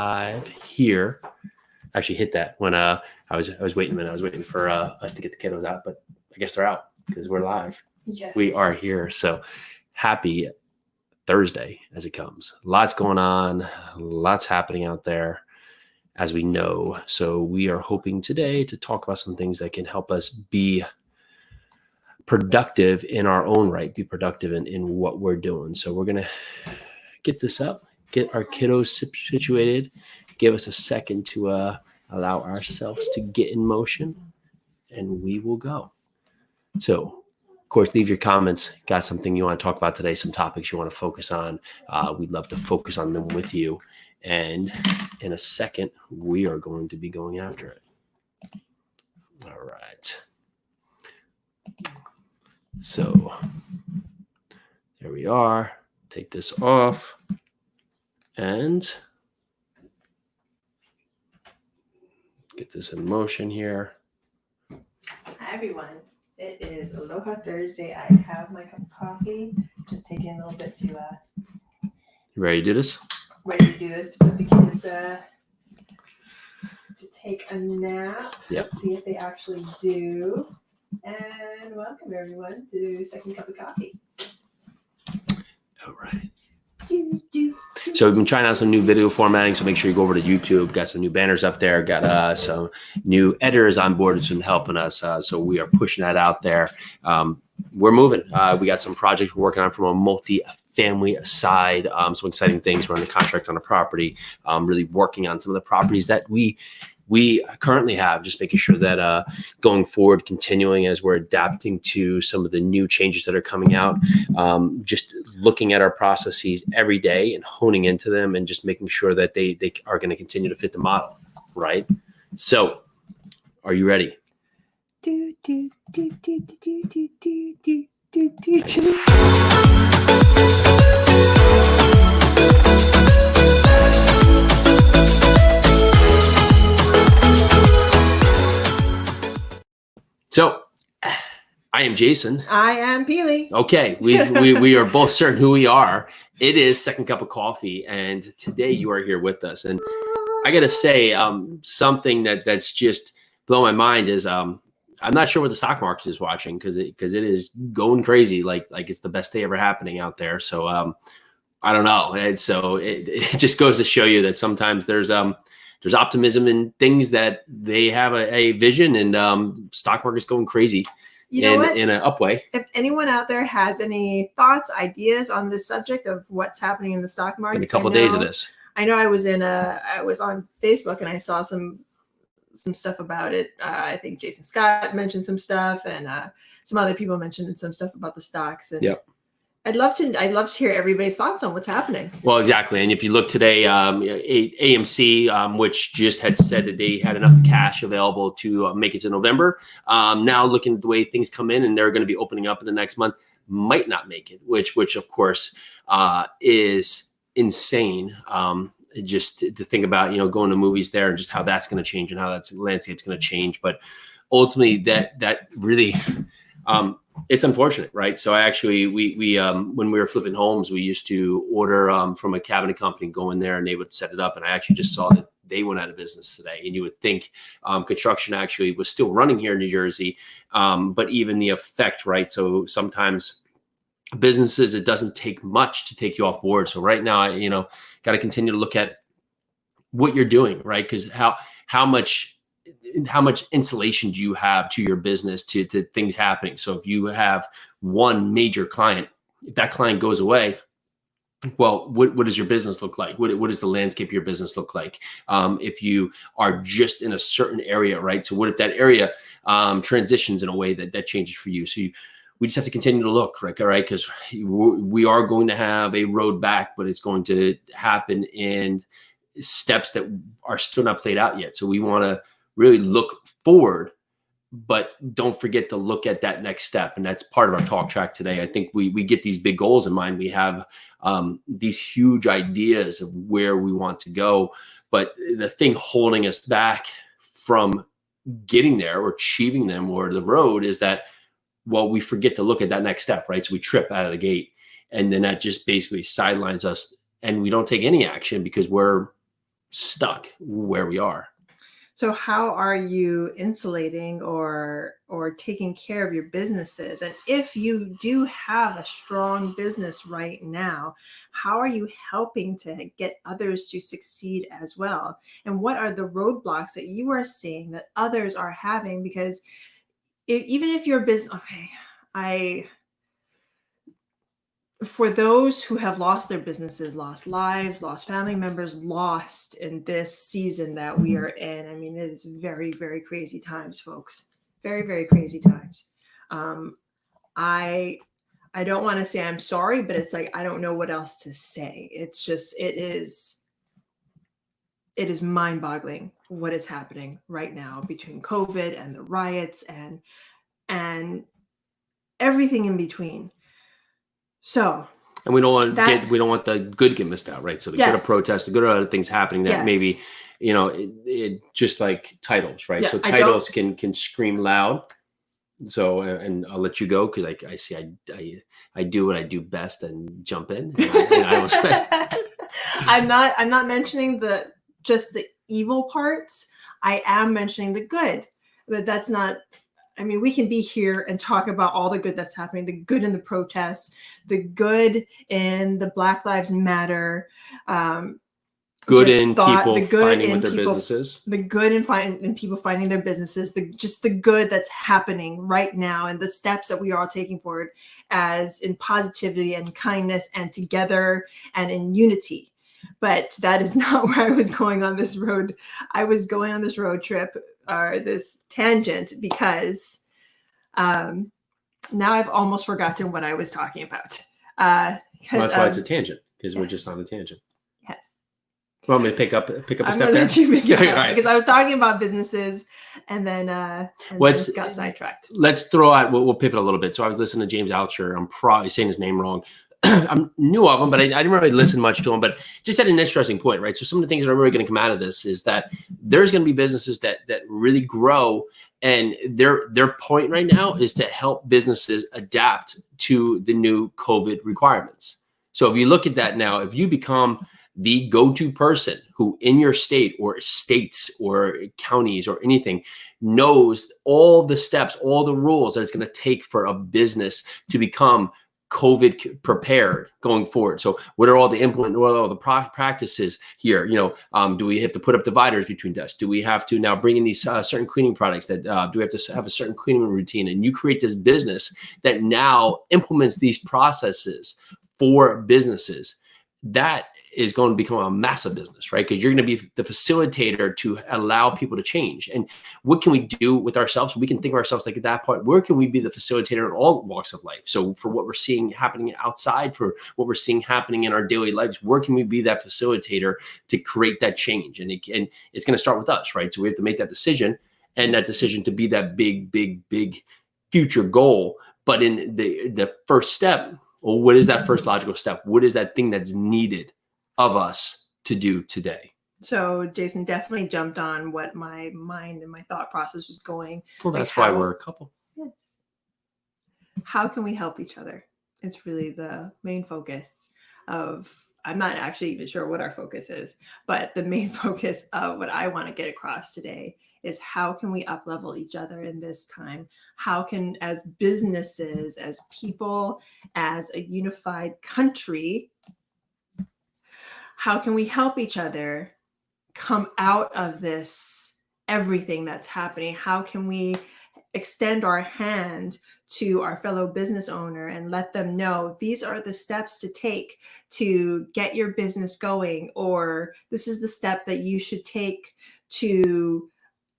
live here. Actually hit that when I was waiting a minute. I was waiting for us to get the kiddos out, but I guess they're out because we're live. Yes. We are here. So happy Thursday as it comes. Lots going on, lots happening out there, as we know. So we are hoping today to talk about some things that can help us be productive in our own right, be productive in what we're doing. So we're going to get this up, get our kiddos situated, give us a second to allow ourselves to get in motion, and we will go. So, of course, leave your comments. Got something you want to talk about today, some topics you want to focus on. We'd love to focus on them with you. And in a second, we are going to be going after it. All right. So there we are. Take this off and get this in motion here. Hi, everyone. It is Aloha Thursday. I have my cup of coffee. Just taking a little bit to You ready to do this? ready to do this, to put the kids to take a nap. Yep. Let's see if they actually do. And welcome everyone to Second Cup of Coffee. All right. So we've been trying out some new video formatting, so make sure you go over to YouTube. Got some new banners up there. Got some new editors on board who's been helping us. So we are pushing that out there. We're moving. We got some projects we're working on from a multi-family side. Some exciting things. We're under contract on a property. Really working on some of the properties that we currently have, just making sure that going forward, continuing as we're adapting to some of the new changes that are coming out, just looking at our processes every day and honing into them and just making sure that they are going to continue to fit the model, right? So are you ready? So I am Jason. I am Peely. Okay, we are both certain who we are. It is Second Cup of Coffee, and today you are here with us. And I got to say, something that's just blowing my mind is I'm not sure what the stock market is watching because it is going crazy, like it's the best day ever happening out there. So I don't know, and so it just goes to show you that sometimes there's optimism in things that they have a vision, and stock market's going crazy in an up way. If anyone out there has any thoughts, ideas on this subject of what's happening in the stock market, in a couple of days of this. I know I was on Facebook and I saw some stuff about it. I think Jason Scott mentioned some stuff, and some other people mentioned some stuff about the stocks. And yep. I'd love to hear everybody's thoughts on what's happening. Well, exactly. And if you look today, AMC, which just had said that they had enough cash available to make it to November, now looking at the way things come in and they're going to be opening up in the next month, might not make it, which of course is insane. Just to think about, going to movies there and just how that's going to change and how that landscape's going to change. But ultimately that really, it's unfortunate, right? So I actually, we when we were flipping homes, we used to order from a cabinet company, go in there and they would set it up. And I actually just saw that they went out of business today. And you would think construction actually was still running here in New Jersey, but even the effect, right? So sometimes businesses, it doesn't take much to take you off board. So right now, got to continue to look at what you're doing, right? Because how much insulation do you have to your business to things happening? So if you have one major client, if that client goes away, well, what does your business look like? What does the landscape of your business look like? If you are just in a certain area, right? So what if that area transitions in a way that changes for you? So we just have to continue to look, right? All right, because we are going to have a road back, but it's going to happen in steps that are still not played out yet. So we want to really look forward, but don't forget to look at that next step. And that's part of our talk track today. I think we get these big goals in mind. We have these huge ideas of where we want to go, but the thing holding us back from getting there or achieving them or the road is that, well, we forget to look at that next step, right? So we trip out of the gate, and then that just basically sidelines us, and we don't take any action because we're stuck where we are. So how are you insulating or taking care of your businesses? And if you do have a strong business right now, how are you helping to get others to succeed as well? And what are the roadblocks that you are seeing that others are having? Because even if your business, for those who have lost their businesses, lost lives, lost family members, lost in this season that we are in, I mean, it is very, very crazy times, folks. Very, very crazy times. I don't want to say I'm sorry, but it's like I don't know what else to say. It's just it is mind-boggling what is happening right now between COVID and the riots and everything in between. So, and we don't want the good to get missed out, right? So the good of protest, the good of other things happening that maybe, it just like titles, right? So titles can scream loud. So, and I'll let you go because I see I do what I do best and jump in. And I will say, I'm not mentioning just the evil parts. I am mentioning the good, but that's not. I mean, we can be here and talk about all the good that's happening, the good in the protests, the good in the Black Lives Matter, good in people finding their businesses, the good in people finding their businesses, just the good that's happening right now, and the steps that we are all taking forward as in positivity and kindness and together and in unity. But that is not where I was going on this road. I was going on this road trip or this tangent because now I've almost forgotten what I was talking about. That's why it's a tangent, because we're just on a tangent. Yes. You want me to pick up a I'm step gonna there? let you pick it up, Right. because I was talking about businesses and then got sidetracked. Let's throw out. We'll pivot a little bit. So I was listening to James Altucher. I'm probably saying his name wrong. I knew of him, but I didn't really listen much to him. But just had an interesting point, right? So some of the things that are really going to come out of this is that there's going to be businesses that really grow, and their point right now is to help businesses adapt to the new COVID requirements. So if you look at that now, if you become the go-to person who in your state or states or counties or anything knows all the steps, all the rules that it's going to take for a business to become COVID prepared going forward. So what are all the practices here? Do we have to put up dividers between desks? Do we have to now bring in these certain cleaning products that do we have to have a certain cleaning routine? And you create this business that now implements these processes for businesses. That is going to become a massive business, right? Because you're going to be the facilitator to allow people to change. And what can we do with ourselves? We can think of ourselves like at that point, where can we be the facilitator in all walks of life? So for what we're seeing happening outside, for what we're seeing happening in our daily lives, where can we be that facilitator to create that change? And it's going to start with us, right? So we have to make that decision, and that decision to be that big future goal. But in the first step, well, what is that first logical step? What is that thing that's needed of us to do today? So Jason definitely jumped on what my mind and my thought process was going. Well, that's why we're a couple. Yes. How can we help each other? It's really the main focus of, I'm not actually even sure what our focus is, but the main focus of what I want to get across today is how can we up-level each other in this time? How can, as businesses, as people, as a unified country, how can we help each other come out of this, everything that's happening? How can we extend our hand to our fellow business owner and let them know these are the steps to take to get your business going, or this is the step that you should take to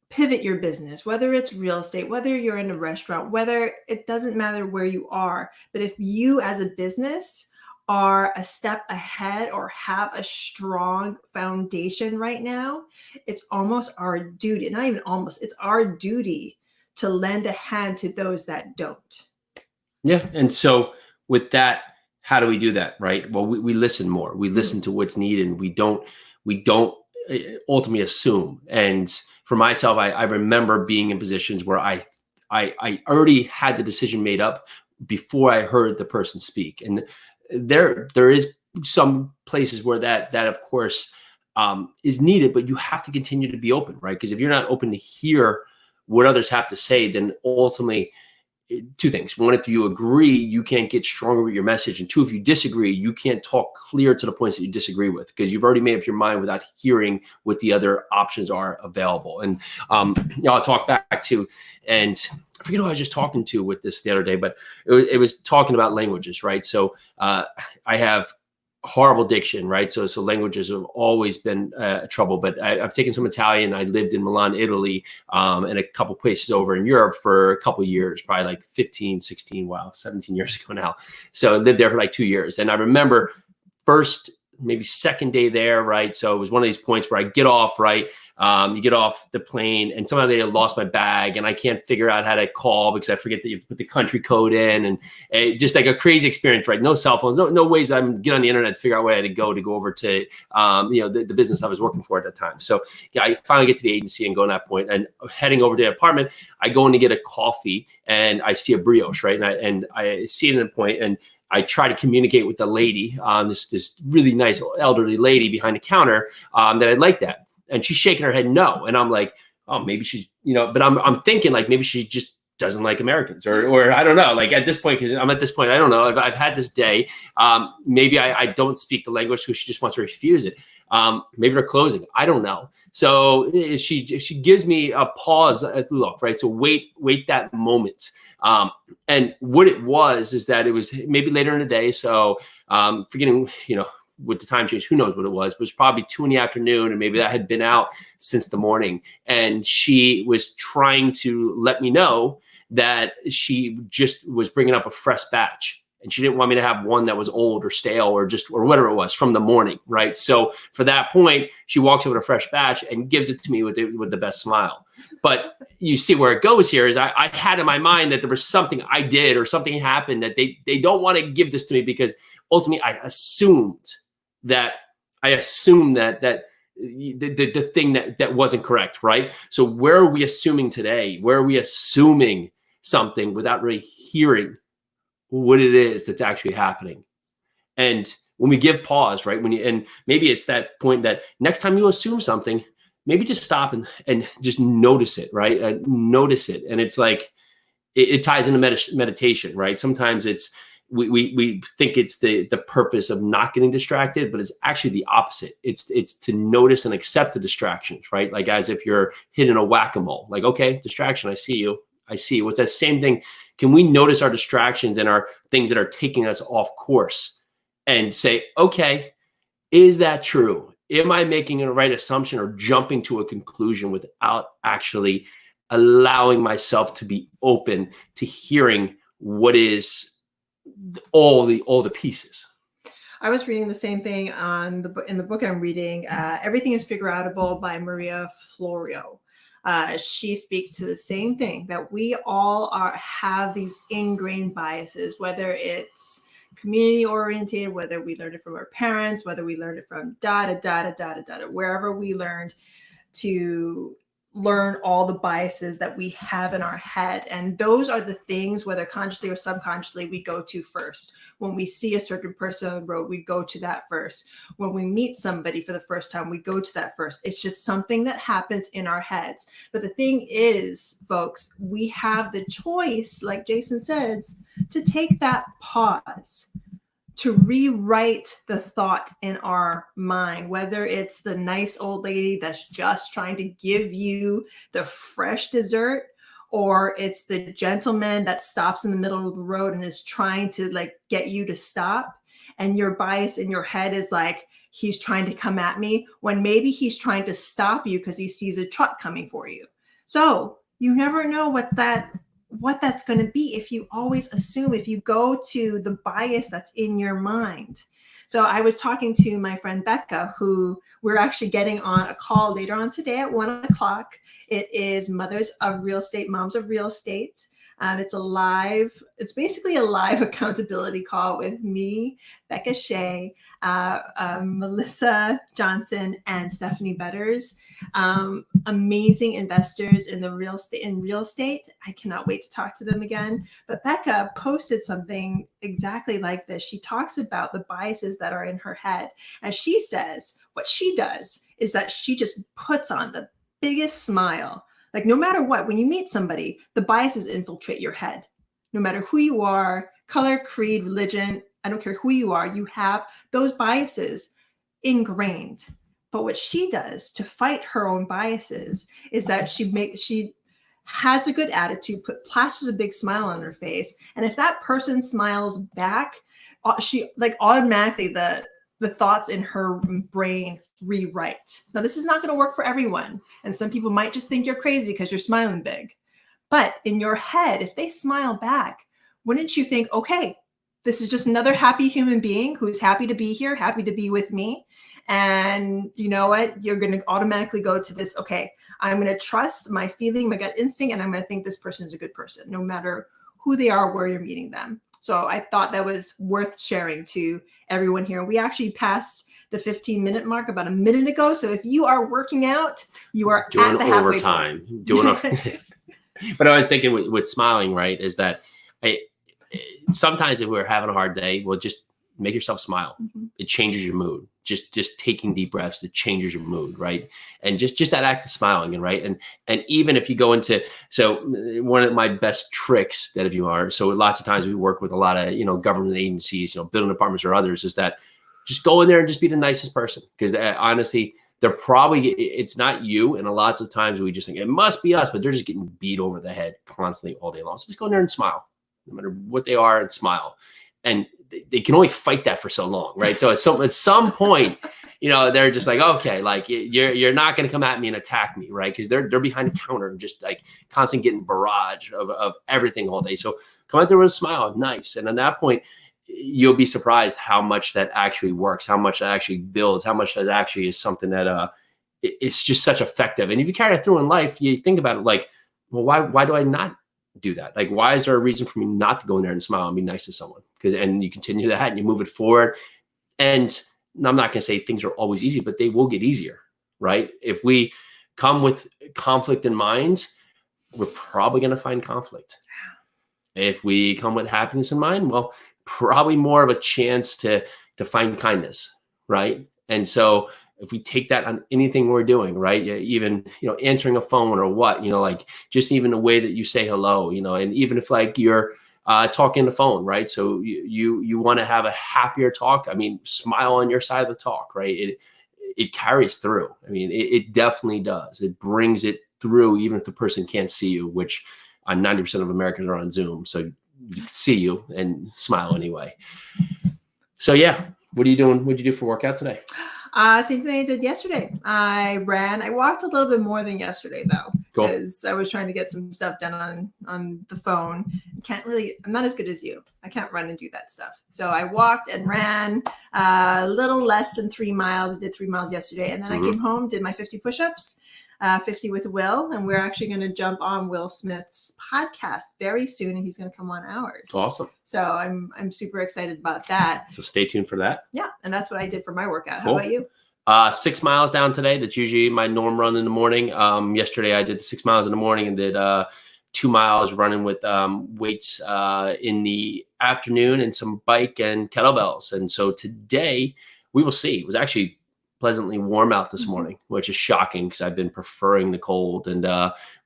pivot your business, whether it's real estate, whether you're in a restaurant, whether it doesn't matter where you are. But if you as a business are a step ahead or have a strong foundation right now, it's almost our duty, not even almost, it's our duty to lend a hand to those that don't. Yeah. And so with that, how do we do that? Right. Well, we listen more. We listen to what's needed. And we don't ultimately assume. And for myself, I remember being in positions where I already had the decision made up before I heard the person speak. And there is some places where that of course is needed, but you have to continue to be open, right? Because if you're not open to hear what others have to say, then ultimately, two things. One, if you agree, you can't get stronger with your message. And two, if you disagree, you can't talk clear to the points that you disagree with, because you've already made up your mind without hearing what the other options are available. And I'll talk back to, and I forget who I was just talking to with this the other day, but it was talking about languages, right? So I have horrible diction, right? So languages have always been trouble, but I've taken some Italian. I lived in Milan, Italy, and a couple places over in Europe for a couple of years, probably like 15, 16, 17 years ago now. So I lived there for like 2 years. And I remember first, maybe second day there, right? So it was one of these points where I get off, right? You get off the plane and somehow they had lost my bag and I can't figure out how to call because I forget that you have to put the country code in, and just like a crazy experience, right? No cell phones, no ways I'm get on the internet to figure out where I had to go over to, the business I was working for at that time. So yeah, I finally get to the agency and go on that point and heading over to the apartment, I go in to get a coffee and I see a brioche, right? And I see it in a point and I try to communicate with the lady, this really nice elderly lady behind the counter, that I'd like that. And she's shaking her head no. And I'm like, oh, maybe she's, but I'm thinking like maybe she just doesn't like Americans or I don't know. Like at this point, because I'm at this point, I don't know. I've had this day. Maybe I don't speak the language because she just wants to refuse it. Maybe they're closing. I don't know. So she gives me a pause look, right? So wait that moment. And what it was is that it was maybe later in the day. So forgetting, with the time change, who knows what it was probably 2 PM, and maybe that had been out since the morning. And she was trying to let me know that she just was bringing up a fresh batch. And she didn't want me to have one that was old or stale or whatever it was from the morning, right? So for that point, she walks over to a fresh batch and gives it to me with the best smile. But you see where it goes here is I had in my mind that there was something I did or something happened that they don't want to give this to me because ultimately I assumed that the thing that wasn't correct, right? So where are we assuming today? Where are we assuming something without really hearing what it is that's actually happening? And when we give pause, right? And maybe it's that point that next time you assume something, maybe just stop and just notice it, right? Notice it. And it's like, it ties into meditation, right? Sometimes it's, we think it's the purpose of not getting distracted, but it's actually the opposite. It's to notice and accept the distractions, right? Like as if you're hitting a whack-a-mole, like, okay, distraction, I see you. What's that same thing? Can we notice our distractions and our things that are taking us off course and say, okay, is that true? Am I making a right assumption or jumping to a conclusion without actually allowing myself to be open to hearing what is all the pieces? I was reading the same thing in the book I'm reading, Everything is Figure Outable by Maria Florio. She speaks to the same thing, that we all have these ingrained biases, whether it's community oriented, whether we learned it from our parents, whether we learned it from wherever we learned to learn all the biases that we have in our head. And those are the things, whether consciously or subconsciously, we go to first. When we see a certain person on the road, we go to that first. When we meet somebody for the first time, we go to that first. It's just something that happens in our heads. But the thing is, folks, we have the choice, like Jason says, to take that pause, to rewrite the thought in our mind, whether it's the nice old lady that's just trying to give you the fresh dessert, or it's the gentleman that stops in the middle of the road and is trying to like get you to stop. And your bias in your head is like, he's trying to come at me, when maybe he's trying to stop you because he sees a truck coming for you. So you never know what that's going to be if you always assume, if you go to the bias that's in your mind. So I was talking to my friend Becca, who we're actually getting on a call later on today at 1:00. It is Moms of Real Estate. It's basically a live accountability call with me, Becca Shea, Melissa Johnson, and Stephanie Betters. Amazing investors in real estate. I cannot wait to talk to them again. But Becca posted something exactly like this. She talks about the biases that are in her head. And she says what she does is that she just puts on the biggest smile. Like, no matter what, when you meet somebody, the biases infiltrate your head. No matter who you are, color, creed, religion, I don't care who you are, you have those biases ingrained. But what she does to fight her own biases is that she has a good attitude, plasters a big smile on her face. And if that person smiles back, she like automatically the thoughts in her brain rewrite. Now, this is not going to work for everyone. And some people might just think you're crazy because you're smiling big. But in your head, if they smile back, wouldn't you think, okay, this is just another happy human being who's happy to be here, happy to be with me. And you know what? You're going to automatically go to this, okay, I'm going to trust my feeling, my gut instinct, and I'm going to think this person is a good person, no matter who they are, where you're meeting them. So I thought that was worth sharing to everyone here. We actually passed the 15-minute mark about a minute ago. So if you are working out, you are doing at the halfway overtime. point. But I was thinking with smiling, right, is that sometimes if we're having a hard day, well, just make yourself smile. Mm-hmm. It changes your mood. Just taking deep breaths, it changes your mood, right? And just that act of smiling, and right, and even if you go into, so one of my best tricks that if you are, so lots of times we work with a lot of government agencies, building departments or others, is that just go in there and just be the nicest person, because honestly, they're probably, it's not you, and a lots of times we just think it must be us, but they're just getting beat over the head constantly all day long. So just go in there and smile, no matter what they are, and smile. And they can only fight that for so long, right? So at some point, they're just like, okay, like you're not going to come at me and attack me, right? Because they're behind the counter and just like constantly getting barrage of everything all day. So come out there with a smile, nice, and at that point, you'll be surprised how much that actually works, how much that actually builds, how much that actually is something that it's just such effective. And if you carry that through in life, you think about it like, well, why do I not do that? Like, why is there a reason for me not to go in there and smile and be nice to someone? And you continue that and you move it forward. And I'm not going to say things are always easy, but they will get easier, right? If we come with conflict in mind, we're probably going to find conflict. If we come with happiness in mind, well, probably more of a chance to find kindness, right? And so if we take that on anything we're doing, right? Even, answering a phone or what, like just even the way that you say hello, and even if like you're talking on the phone, right? So you want to have a happier talk. I mean, smile on your side of the talk, right? It carries through. I mean, it definitely does. It brings it through, even if the person can't see you, which 90% of Americans are on Zoom. So you can see you and smile anyway. So yeah, what are you doing? What'd you do for workout today? Same thing I did yesterday. I walked a little bit more than yesterday though, because I was trying to get some stuff done on the phone. I'm not as good as you. I can't run and do that stuff. So I walked and ran a little less than 3 miles. I did 3 miles yesterday. And then I came home, did my 50 push-ups, 50 with Will. And we're actually going to jump on Will Smith's podcast very soon. And he's going to come on ours. Awesome. So I'm super excited about that. So stay tuned for that. Yeah. And that's what I did for my workout. How about you? 6 miles down today. That's usually my norm run in the morning. Yesterday I did the 6 miles in the morning and did 2 miles running with weights in the afternoon and some bike and kettlebells. And so today we will see. It was actually pleasantly warm out this morning, which is shocking because I've been preferring the cold. And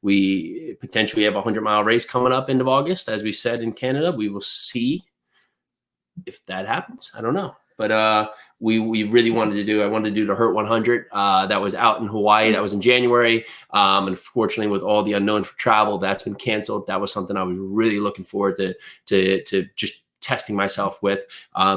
we potentially have a 100-mile race coming up end of August, as we said, in Canada. We will see if that happens. I don't know. But we really I wanted to do the Hurt 100. That was out in Hawaii. That was in January. Unfortunately, with all the unknown for travel, that's been canceled. That was something I was really looking forward to just testing myself with.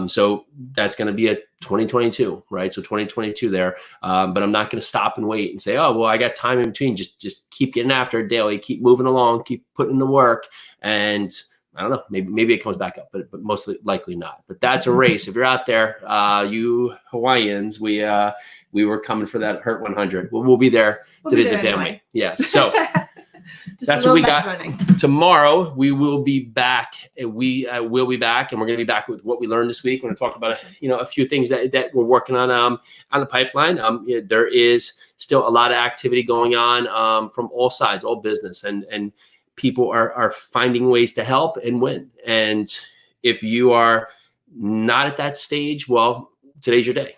So that's going to be a 2022, right? So 2022 there. But I'm not going to stop and wait and say, oh, well, I got time in between. Just keep getting after it daily, keep moving along, keep putting in the work. And I don't know, maybe it comes back up, but mostly likely not. But that's a race. If you're out there, you Hawaiians, we were coming for that Hurt 100. We'll be there to visit family. Anyway. Yeah. So that's what we got. Tomorrow we will be back. We will be back, and we're going to be back with what we learned this week. We're going to talk about a few things that we're working on the pipeline. There is still a lot of activity going on from all sides, all business, and people are finding ways to help and win. And if you are not at that stage, well, today's your day.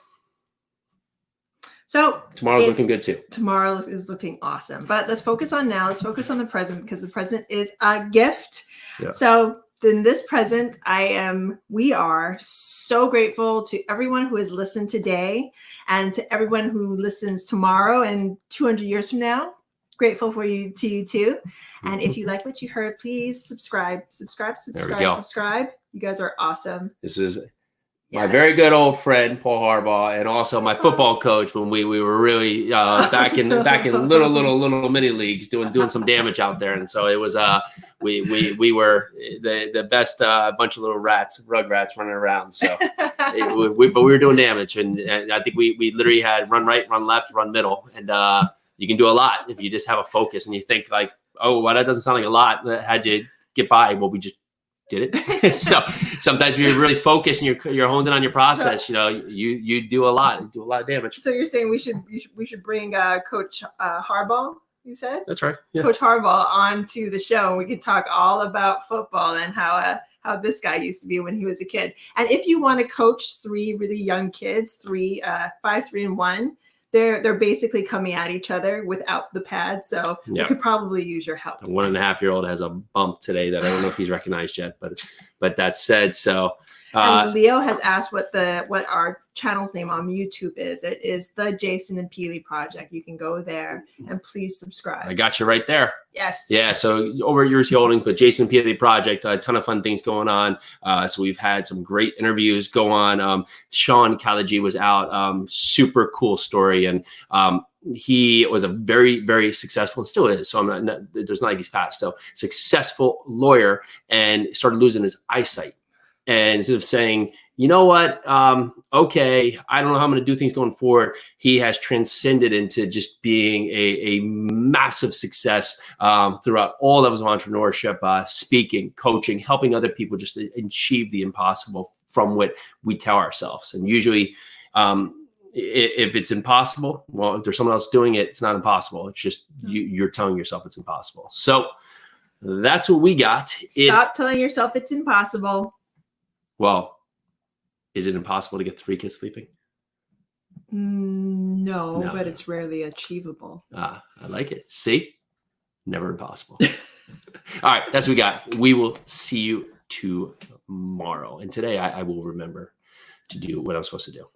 So tomorrow's looking good too. Tomorrow is looking awesome. But let's focus on now. Let's focus on the present, because the present is a gift. Yeah. So in this present, we are so grateful to everyone who has listened today, and to everyone who listens tomorrow and 200 years from now. Grateful to you too. And if you like what you heard, please subscribe. You guys are awesome. This is my very good old friend Paul Harbaugh, and also my football coach when we were really back in little mini leagues doing some damage out there. And so it was we were the best bunch of little rugrats running around. So but we were doing damage, and I think we literally had run right, run left, run middle, and you can do a lot if you just have a focus and you think like, oh, well, that doesn't sound like a lot. How'd you get by? Well, we just did it. So sometimes when you're really focused and you're honed in on your process, you do a lot of damage. So you're saying we should bring Coach Harbaugh, you said? That's right. Yeah. Coach Harbaugh onto the show, and we can talk all about football and how this guy used to be when he was a kid. And if you want to coach 3 really young kids, 5, 3, and 1, they're basically coming at each other without the pad. So we could probably use your help. The 1.5-year-old has a bump today that I don't know if he's recognized yet, but that said, so. And Leo has asked what our channel's name on YouTube is. It is the Jason and Peely Project. You can go there and please subscribe. I got you right there. Yes. Yeah. So over at Years Holdings, but Jason and Peely Project, a ton of fun things going on. So we've had some great interviews go on. Sean Callagy was out. Super cool story. And he was a very, very successful, and still is. So there's not like he's passed. So successful lawyer, and started losing his eyesight. And instead of saying, you know what, okay, I don't know how I'm going to do things going forward, he has transcended into just being a massive success throughout all levels of entrepreneurship, speaking, coaching, helping other people just to achieve the impossible from what we tell ourselves. And usually, if it's impossible, well, if there's someone else doing it, it's not impossible. It's just you're telling yourself it's impossible. So that's what we got. Stop telling yourself it's impossible. Well, is it impossible to get 3 kids sleeping? No, but it's rarely achievable. I like it. See? Never impossible. All right, that's what we got. We will see you tomorrow. And today I will remember to do what I'm supposed to do.